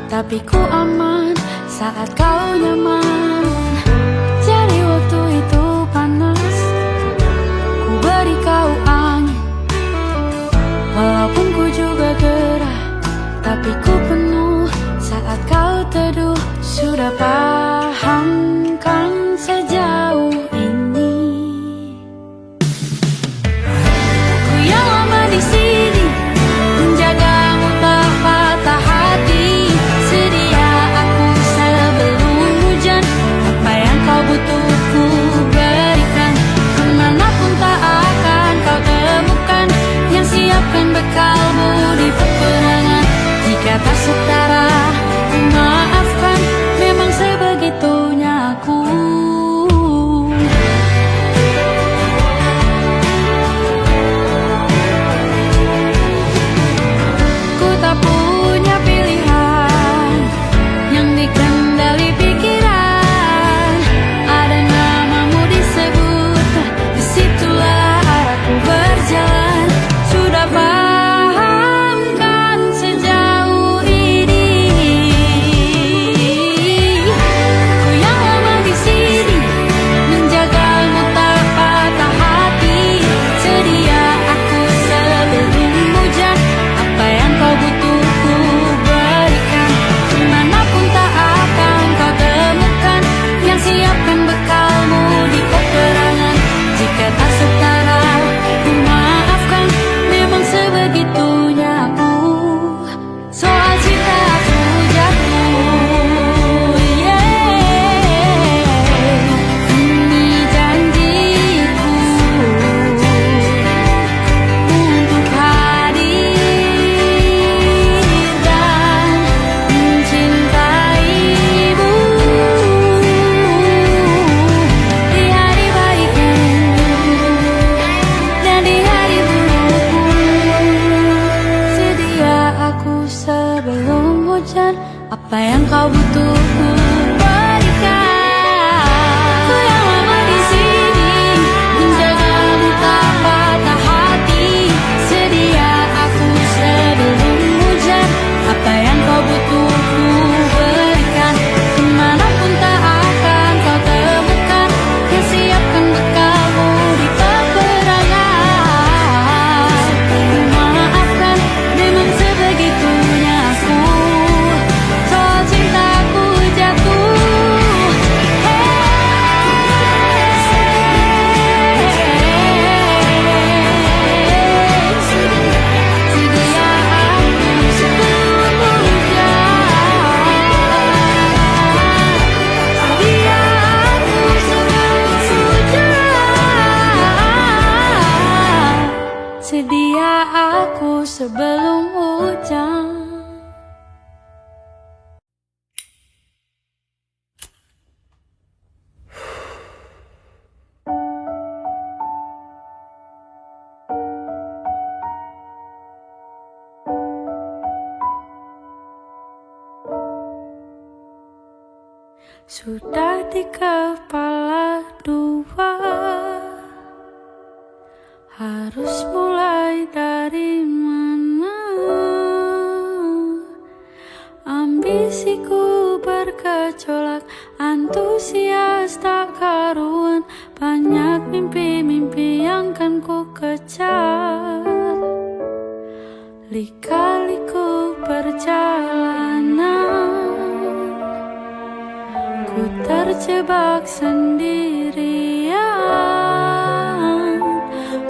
tapi ku aman saat kau nyaman. Jadi waktu itu panas, ku beri kau angin. Walaupun ku juga gerah, tapi ku penuh saat kau teduh. Sudah paham kan sejauh ini? Ku yang lama di sini, menjagamu tak patah hati. Sedia aku sebelum hujan, apa yang kau butuh ku berikan. Kemanapun tak akan kau temukan yang siapkan bekalmu di peperangan. Jika tak setara, ku maafkan, memang sebegitunya aku. Ku tak punya pilihan yang dikendali pikiran. Ada namamu disebut, disitulah arahku berjalan. Sudah paham kan sejauh ini? Ku yang lama di sini, menjagamu tak patah hati. Sedia aku sebelum hujan, apa yang kau butuh ku berikan. Kemanapun tak akan kau temukan yang siapkan bekalmu di peperangan. Jika tak setara, ku maafkan, memang sebegitunya aku. Soal cinta aku jatuh, ini janjiku untuk hadir dan mencintaimu di hari baikmu dan di hari burukmu. Sedia aku sebelum hujan, apa yang kau butuh ku berikan. Ku yang lama di sini, menjagamu tak patah hati. Sedia aku sebelum hujan, apa yang kau butuh ku berikan. Kemanapun tak akan kau temukan yang siapkan bekalmu di peperangan. Ku maafkan, memang sebegitunya aku. Soal cintaku jatuh, sedia aku sebelum hujan. Sedia aku sebelum hujan. Sedia aku sebelum hujan. Sudah di kepala dua, harus mulai dari mana? Ambisiku bergejolak, antusias tak karuan. Banyak mimpi-mimpi yang kan ku kejar. Lika-liku perjalanan, ku terjebak sendirian.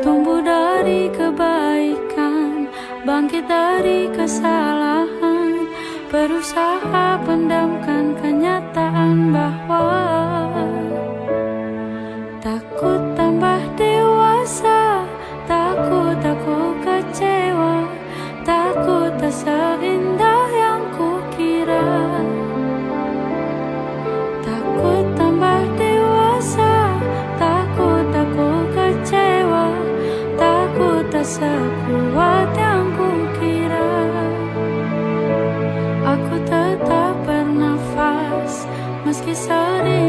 Tumbuh dari kebaikan, bangkit dari kesalahan. Berusaha pendamkan kenyataan bahwa takut tambah dewasa. Takut aku kecewa, takut tak seindah yang kukira. Takut tambah dewasa, takut aku kecewa, takut tak sekuat yang kukira. Aku tetap bernafas meski sering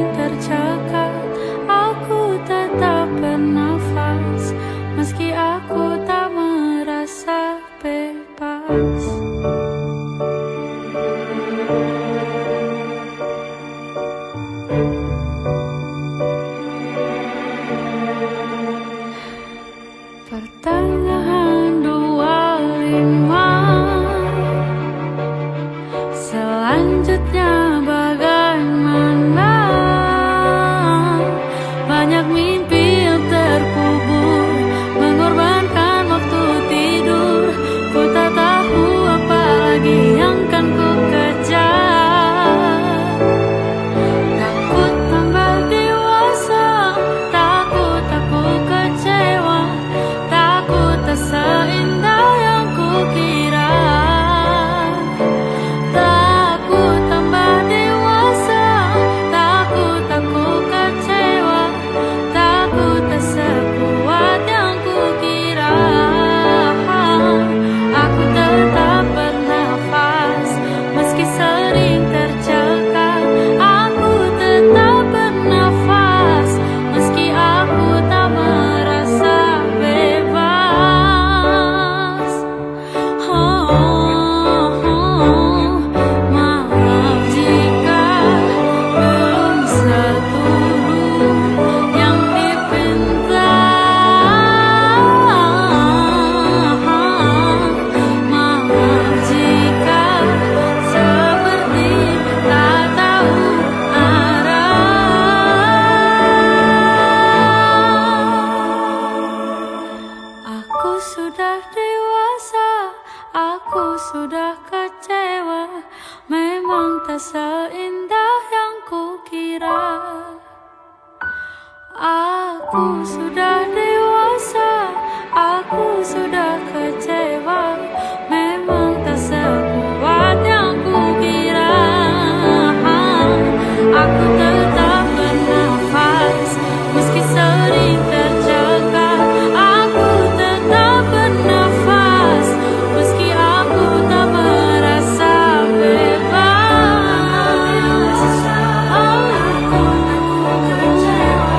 kecewa, memang tak seindah yang kukira. Aku sudah dewasa, aku sudah kecewa, memang tak sekuat yang kukira. Aku tetap bernafas, meski sering tercekat. Aku tetap bernafas, meski aku tak merasa bebas. Aku kecewa,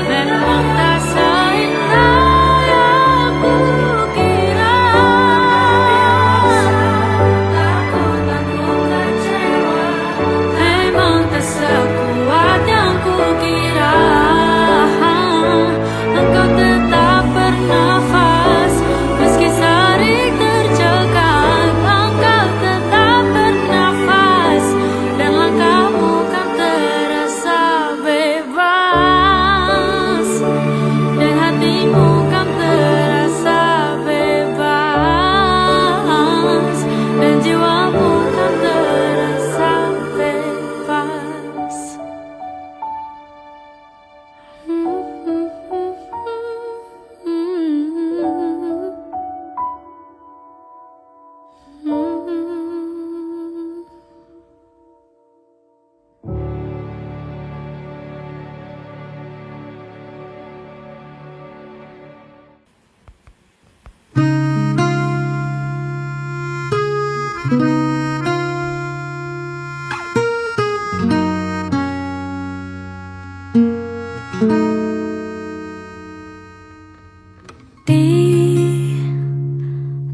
memang tak seindah yang kukira. Memang tak sekuat yang kukira. Engkau tetap bernafas, meski sering tercekat. Engkau tetap bernafas, dan langkahmu kan terasa bebas, dan hatimu kan terasa bebas, dan jiwamu kan terasa bebas.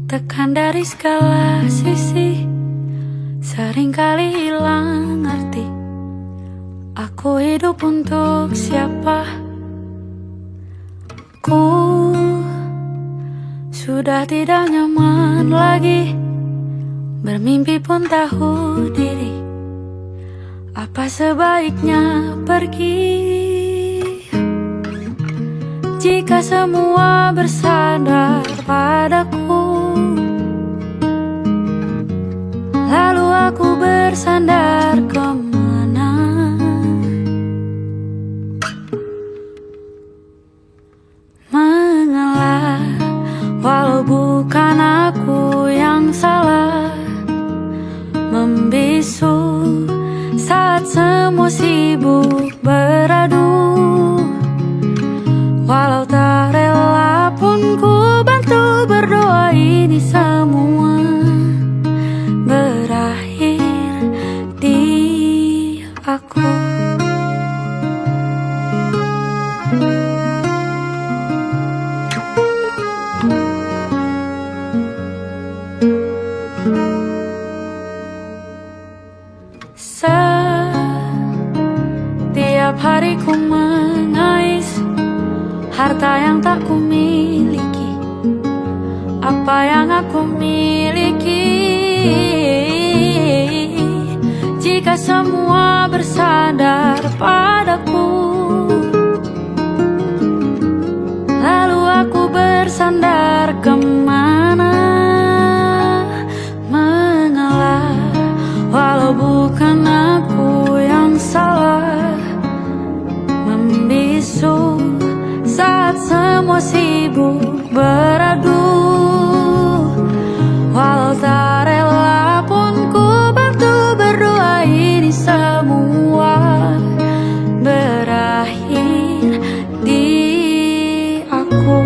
Ditekan dari segala sisi, seringkali hilang arti. Aku hidup untuk siapa? Ku sudah tidak nyaman lagi, bermimpi pun tahu diri. Apa sebaiknya pergi? Jika semua bersandar padaku, lalu aku bersandar kemana? Mengalah, walau bukan aku yang salah. Membisu saat semua sibuk beradu. Walau tak rela pun ku bantu berdoa, ini semua berakhir di aku. Setiap hari ku mengais harta yang tak ku miliki. Apa yang aku miliki? Jika semua bersandar padaku, lalu aku bersandar kemana? Mengalah, walau bukan aku yang salah. Membisu saat semua sibuk beradu. Walau tak rela pun ku bantu berdoa, ini semua berakhir di aku.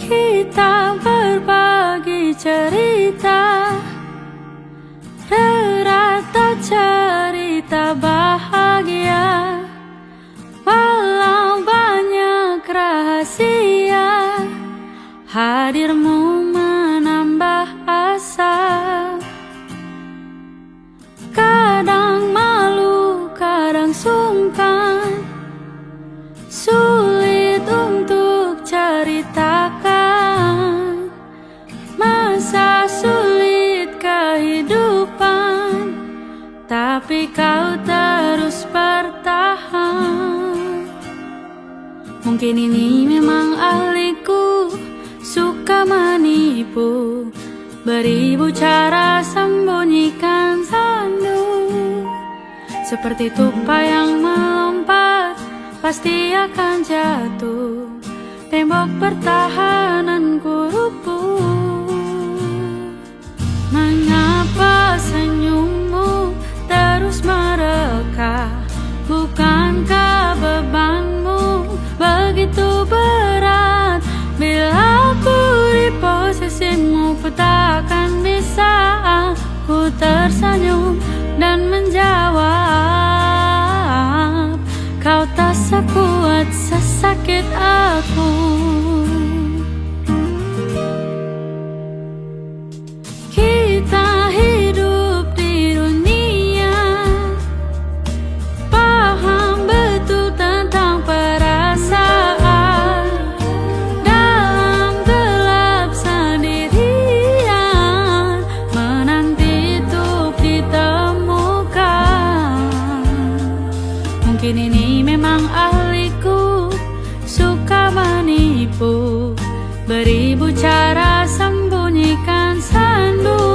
Kita berbagi cerita, rata cerita bahagia. Walau banyak rahasia, hadirmu menambah asa. Kadang malu, kadang sungkan, sulit untuk ceritakan masa sulit kehidupan, tapi kau terus bertahan. Mungkin ini memang ahliku, suka menipu, beribu cara sembunyikan sandu. Seperti tupai yang melompat, pasti akan jatuh, tembok pertahananku rubuh. Mengapa senyummu terus mereka? Bukankah bebanmu begitu berat? Bila aku di posisimu, ku takkan bisa. Aku tersenyum dan menjawab, kau tak sekuat sesakit aku. Kita hidup di dunia, paham betul tentang perasaan. Dalam gelap sendirian, menanti untuk ditemukan. Mungkin ini memang ahliku, suka menipu, beribu cara sembunyikan sandu.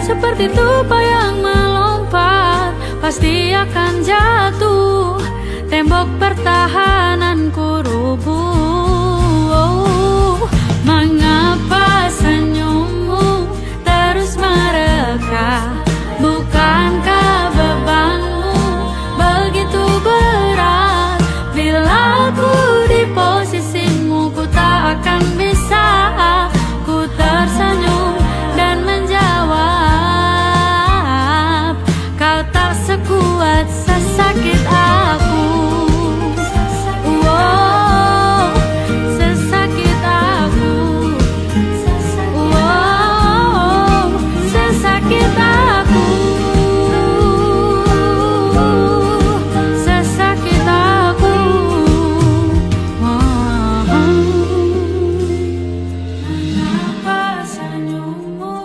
Seperti tupai yang melompat, pasti akan jatuh, tembok pertahananku rubuh. Mengapa senyummu terus mereka? Bukankah bebanmu begitu berat? Bila aku di posisimu, ku tak akan bisa. Ku tersenyum dan menjawab, kau tak sekuat sesakit aku. Wow, sesakit aku. Wow, sesakit aku. Sesakit aku. Mengapa senyummu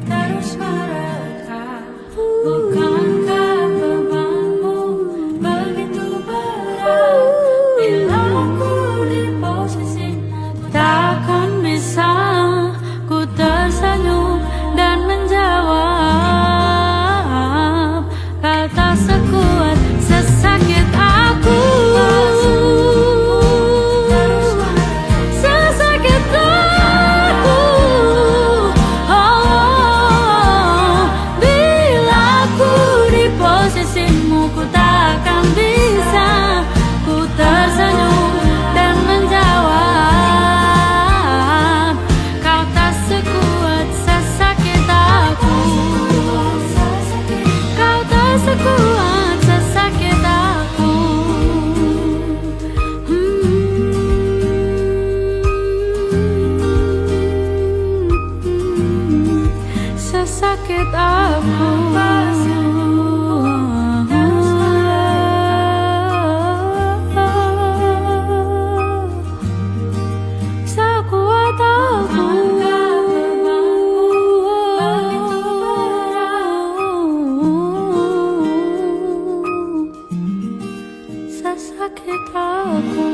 terus mereka? Bukankah bebanmu begitu berat? Bila aku di posisimu, ku takkan bisa. Ku tersenyum dan menjawab, kau tak sekuat sesakit aku. Sesakit aku. Oh, bila aku di posisimu, ku takkan bisa. Ku tersenyum dan menjawab, kau tak sekuat sesakit aku. Kau tak sekuat sesakit aku. Sesakit aku. Sekuat aku. Sesakit aku.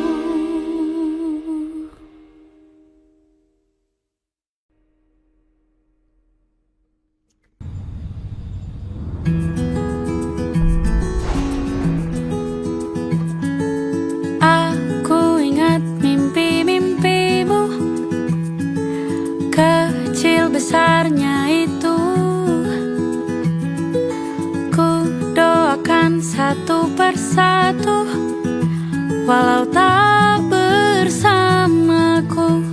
Aku ingat mimpi-mimpimu, kecil besarnya itu. Ku doakan satu persatu, walau tak bersamaku.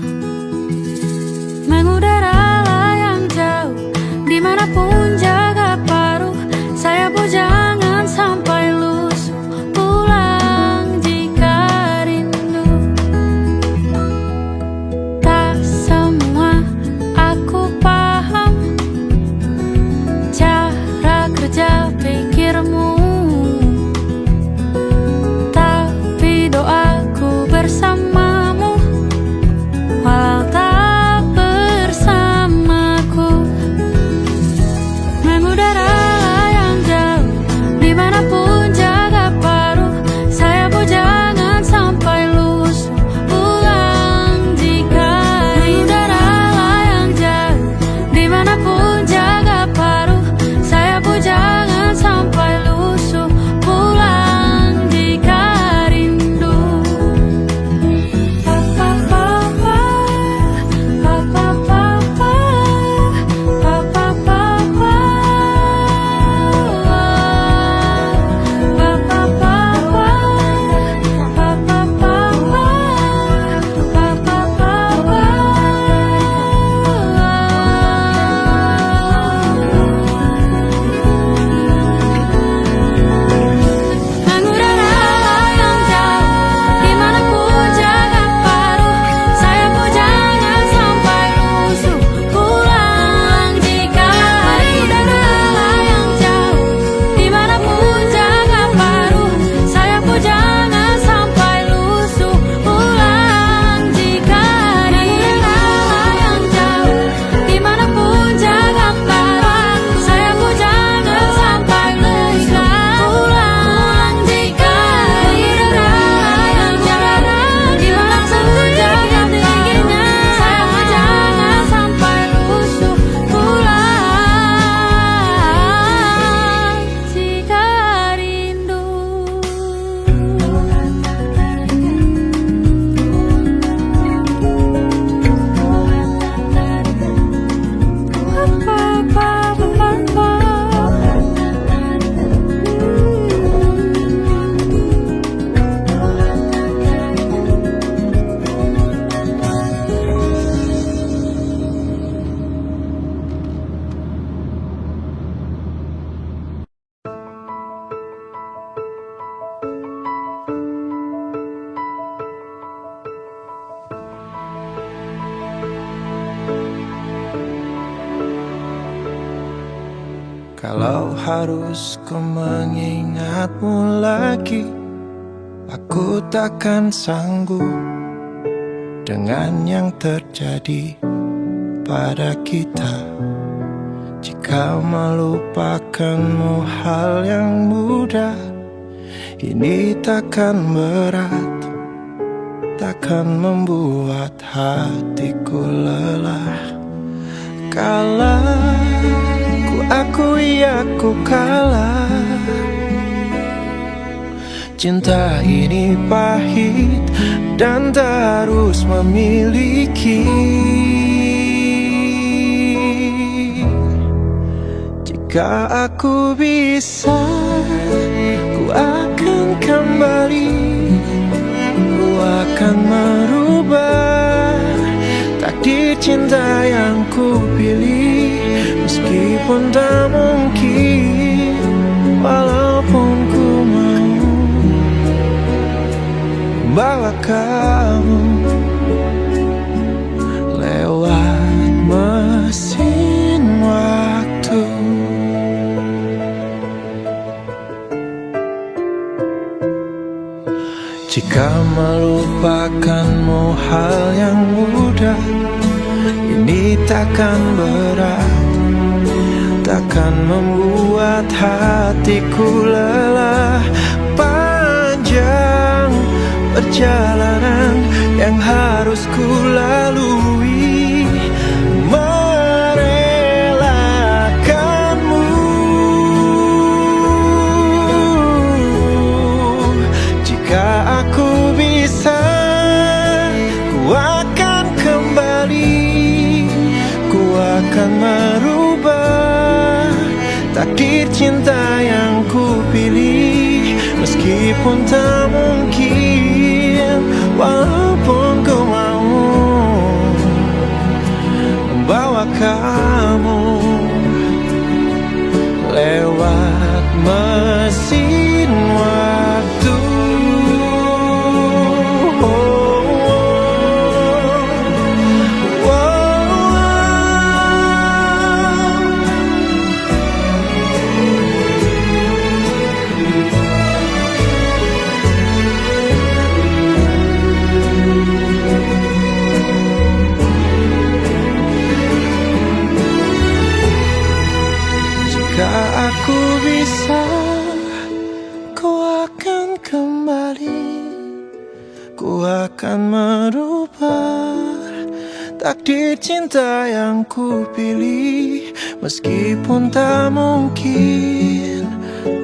Kalau harus ku mengingatmu lagi, aku takkan sanggup dengan yang terjadi pada kita. Jika melupakanmu hal yang mudah, ini takkan berat, takkan membuat hatiku lelah. Kalah, ku akui aku kalah. Cinta ini pahit dan tak harus memiliki. Jika aku bisa, ku akan kembali. Ku akan merubah takdir cinta yang ku pilih. Meskipun tak mungkin, walaupun ku mau bawa kamu lewat mesin waktu. Jika melupakanmu hal yang mudah, ini takkan berat, takkan membuat hatiku lelah. Panjang perjalanan yang harus ku lalui, merelakanmu. Jika aku bisa, ku akan kembali. Ku akan merubah takdir cinta yang ku pilih. Meskipun tak mungkin, walaupun ku mau membawa kamu lewat mesin waktu. Aku bisa, ku akan kembali. Ku akan merubah takdir cinta yang ku pilih. Meskipun tak mungkin,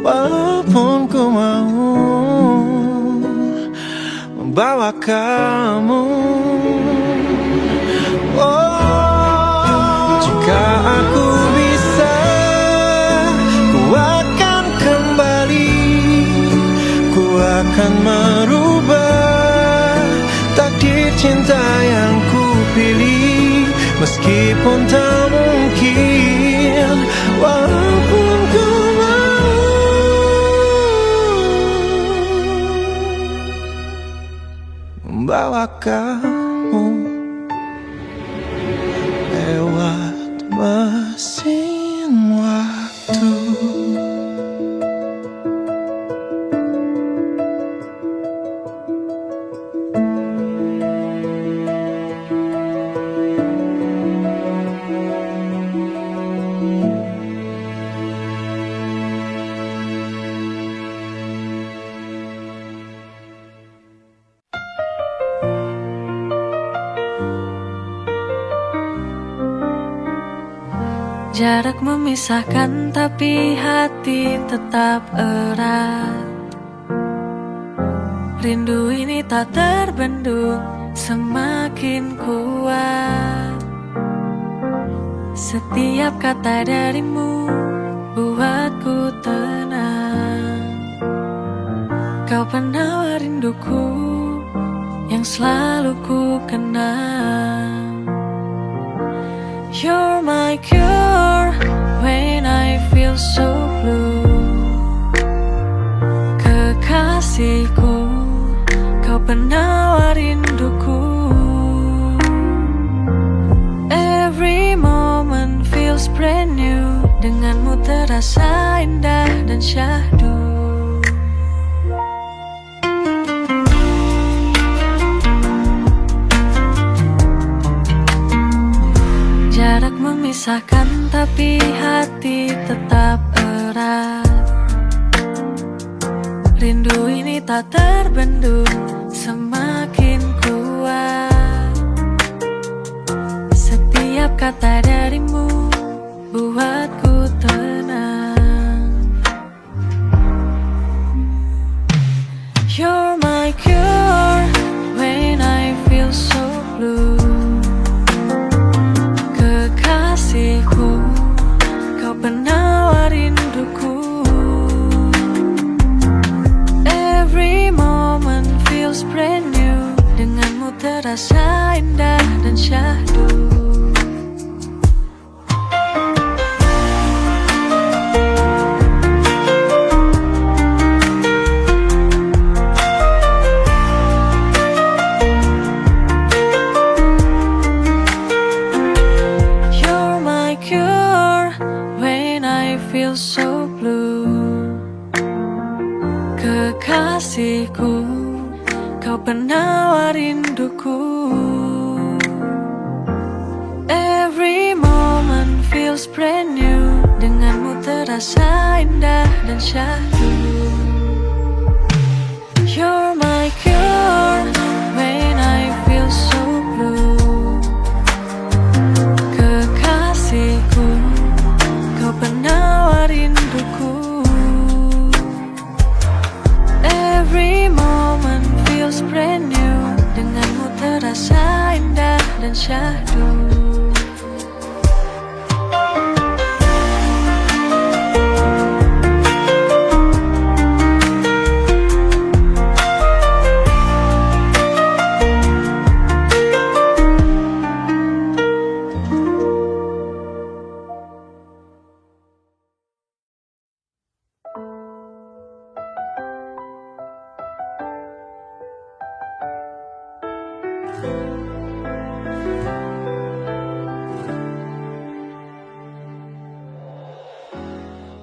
walaupun ku mau membawa kamu. Oh, jika aku bisa, akan kembali. Ku akan merubah takdir cinta yang ku pilih. Meskipun tak mungkin, walaupun ku mau membawa kamu lewat mesin waktu. Jarak memisahkan tapi hati tetap erat. Rindu ini tak terbendung, semakin kuat. Setiap kata darimu buatku tenang. Kau penawar rinduku yang selalu ku kenang. You're my cure when I feel so blue. Kekasihku, kau penawar rinduku. Every moment feels brand new denganmu terasa indah dan syahdu. Jarak memisahkan tapi hati tetap erat. Rindu ini tak terbendung, semakin kuat. Setiap kata darimu buatku tenang. You're my cure when I feel so blue. Kekasihku, kau penawar rinduku. Every moment feels brand new, denganmu terasa indah dan syahdu. Feel so blue. Kekasihku, kau penawar rinduku. Every moment feels brand new, denganmu terasa indah dan syahdu. You're my cure when I feel so blue. Kekasihku, kau penawar rinduku. Every moment feels brand new, denganmu terasa indah dan syahdu.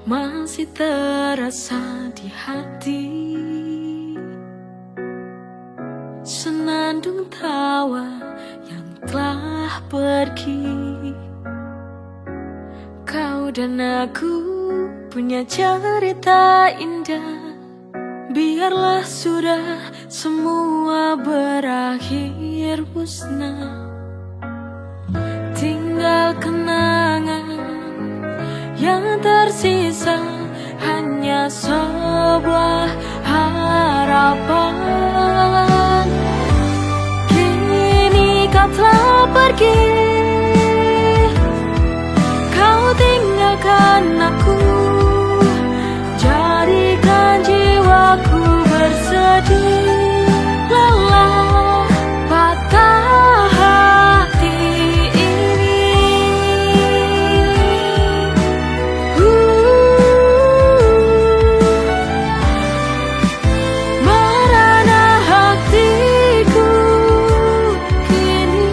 Masih terasa di hati senandung tawa yang telah pergi. Kau dan aku punya cerita indah. Biarlah sudah semua berakhir musnah, tinggal kenangan yang tersisa, hanya sebuah harapan. Kini kau telah pergi, kau tinggalkan aku, jadikan jiwaku bersedih. Lelah patah hati ini, merana hatiku kini.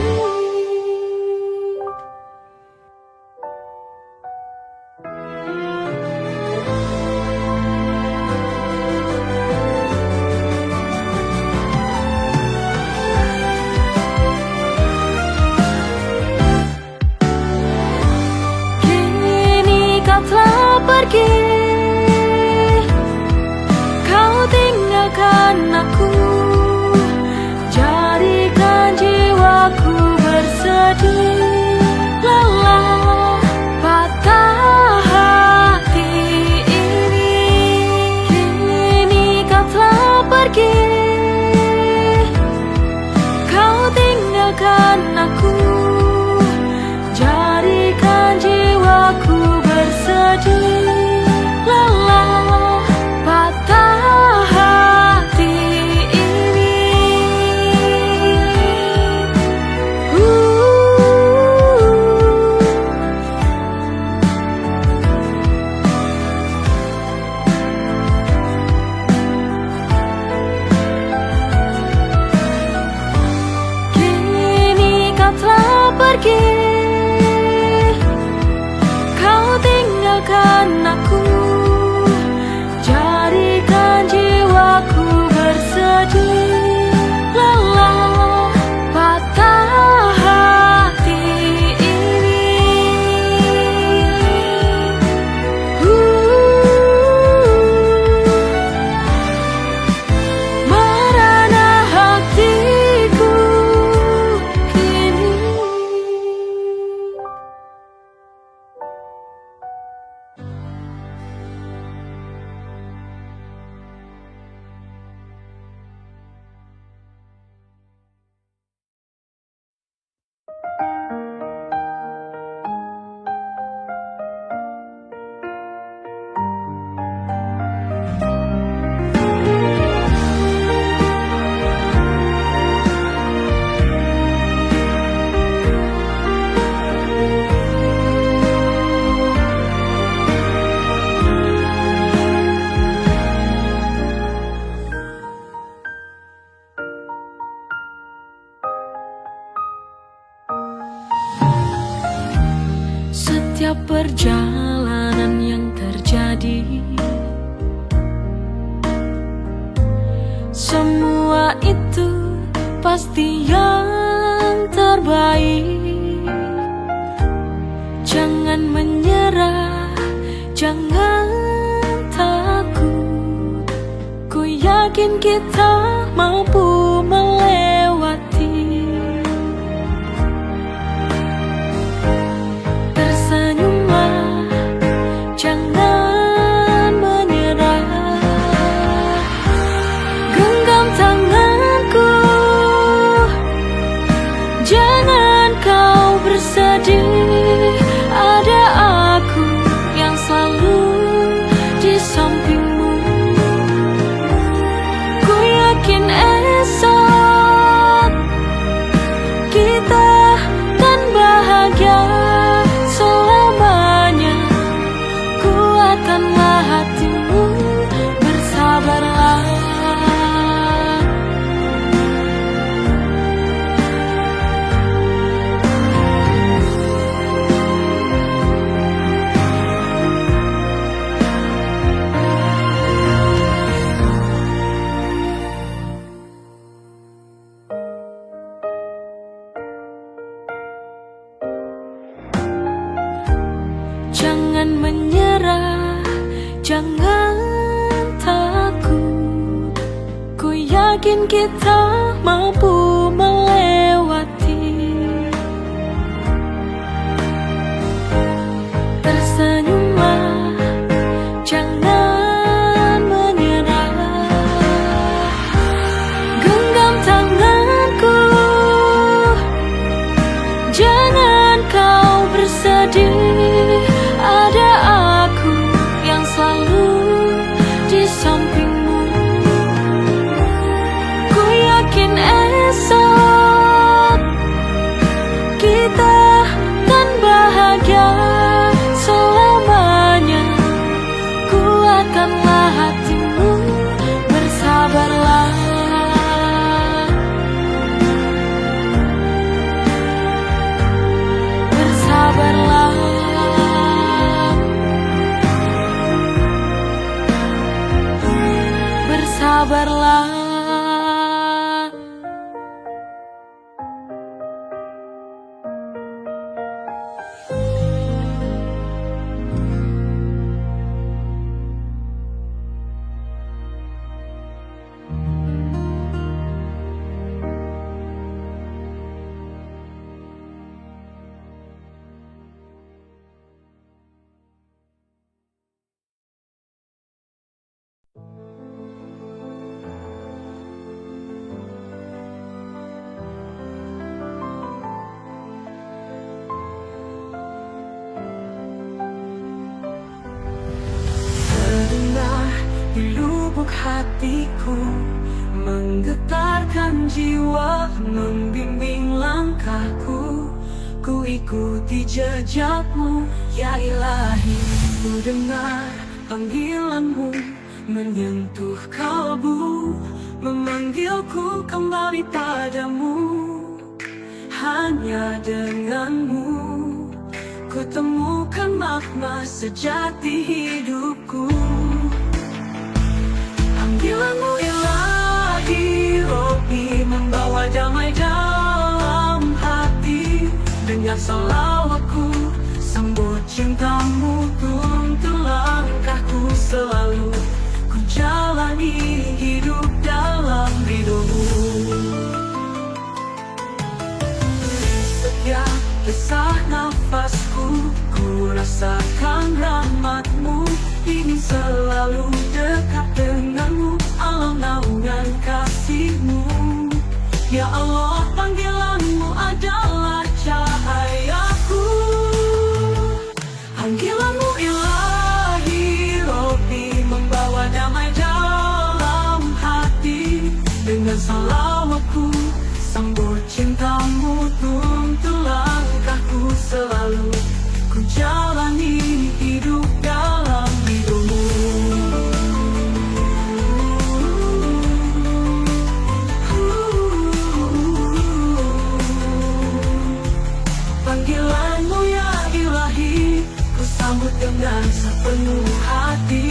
setiap perjalanan yang terjadi, semua itu pasti yang terbaik. Jangan menyerah, jangan takut. Ku yakin kita mampu melewati. Tersenyumlah, jangan menyerah. Genggam tanganku, jangan kau bersedih. Ada aku yang selalu di sampingmu. Ku yakin esok kita kan bahagia selamanya. Kuatkanlah hatimu, bersabarlah. Jangan menyerah, jangan takut. Ku yakin kita mampu melewati. Tersenyumlah, jangan menyerah. Genggam tanganku, jangan kau bersedih. Ada aku yang selalu di sampingmu. Ku yakin esok kita kan bahagia selamanya. Kuatkanlah hatimu, bersabarlah. Bersabarlah. Bersabarlah. Terdengar di lubuk hatiku, menggetarkan jiwa, membimbing langkahku. Ku ikuti jejakmu, ya Ilahi. Ku dengar panggilanmu, menyentuh kalbu, memanggilku kembali padamu. Hanya denganmu ku temukan makna sejati hidupku. Panggilanmu Ilahi, Robbi, membawa damai dalam hati. Dengar salawatku, sambut cintamu, tuntun langkahku selalu. Ku jalani hidup dalam ridhomu. Setiap desah nafasku, ku rasakan rahmatmu. Ingin selalu dekat denganmu, alam naungan kasihmu. Ya Allah, panggilanmu adalah cahayaku. Panggilanmu Ilahi, Robbi, membawa damai dalam hati. Dengan salawatku, sambut cintamu, tuntun langkahku selalu. Ku jalani hidup dalam ridhomu. Panggilanmu ya Ilahi, sambut dengan sepenuh hati.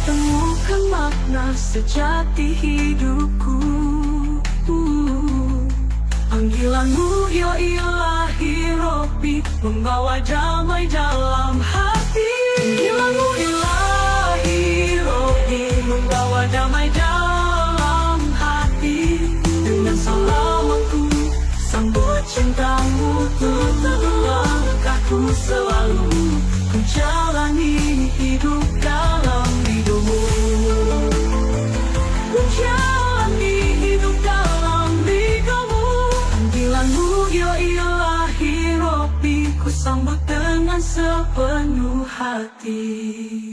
Temukan makna sejati hidupku. Panggilanmu ya ilahi Rabbi, membawa damai dalam hati. Panggilanmu ilahi Rabbi, membawa damai dalam hati. Dengan salawatku sambut cintamu, tuturlah langkahku selalu menjalani hidup dalam ridhomu. Menjalani hidup dalam ridhomu. Panggilanmu ya ilahi Rabbi, ku sambut dengan sepenuh hati.